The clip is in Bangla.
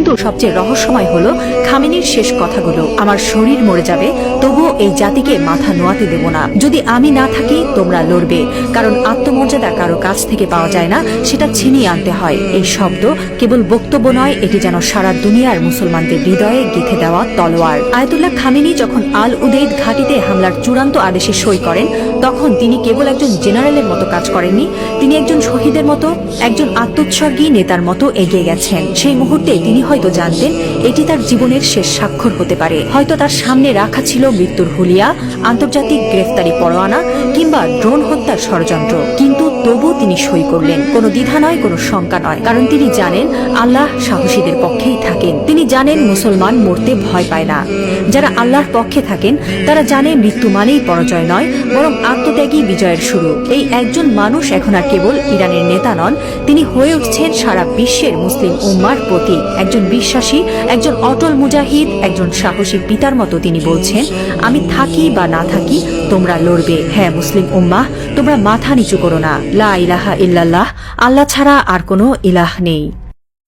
কিন্তু সবচেয়ে রহস্যময় হলো খামেনির শেষ কথাগুলো, আমার শরীর মরে যাবে তবুও এই জাতিকে মাথা নোয়াতে দেব না। যদি আমি না থাকি তোমরা লড়বে, কারণ আত্মমর্যাদা কারো কাছ থেকে পাওয়া যায় না, সেটা ছিনিয়ে আনতে হয়। এই শব্দ কেবল বক্তব্য নয়, এটি যেন সারা দুনিয়ার মুসলমানদের হৃদয়ে গেঁথে দেওয়া তলোয়ার। আয়াতুল্লাহ খামেনি যখন আল উদেইদ ঘাঁটিতে হামলার চূড়ান্ত আদেশে সই করেন, তখন তিনি কেবল একজন জেনারেলের মতো কাজ করেননি, তিনি একজন শহীদের মতো, একজন আত্মোৎসর্গী নেতার মতো এগিয়ে গেছেন। সেই মুহূর্তে তিনি হয়তো জানতেন এটি তার জীবনের শেষ স্বাক্ষর হতে পারে। হয়তো তার সামনে রাখা ছিল মৃত্যুর হুলিয়া, আন্তর্জাতিক গ্রেফতারি পরোয়ানা কিংবা ড্রোন হত্যার ষড়যন্ত্র, কিন্তু তবু তিনি সই করলেন। কোনো দ্বিধা নয়, কোনো শঙ্কা নয়, কারণ তিনি জানেন আল্লাহ সাহসীদের পক্ষেই থাকেন। তিনি জানেন মুসলমান মরতে ভয় পায় না। যারা আল্লাহর পক্ষে থাকেন তারা জানে মৃত্যু মানেই পরাজয় নয়, বরং আত্মত্যাগী বিজয়ের শুরু। এই একজন মানুষ এখন আর কেবল ইরানের নেতা নন, তিনি হয়ে উঠছেন সারা বিশ্বের মুসলিম উম্মার প্রতীক। একজন বিশ্বাসী, একজন অটল মুজাহিদ, একজন সাহসী পিতার মতো তিনি বলছেন, আমি থাকি বা না থাকি তোমরা লড়বে। হ্যাঁ মুসলিম উম্মাহ, তোমরা মাথা নিচু করো না। লা ইলাহা ইল্লাল্লাহ, আল্লাহ ছাড়া আর কোনো ইলাহ নেই।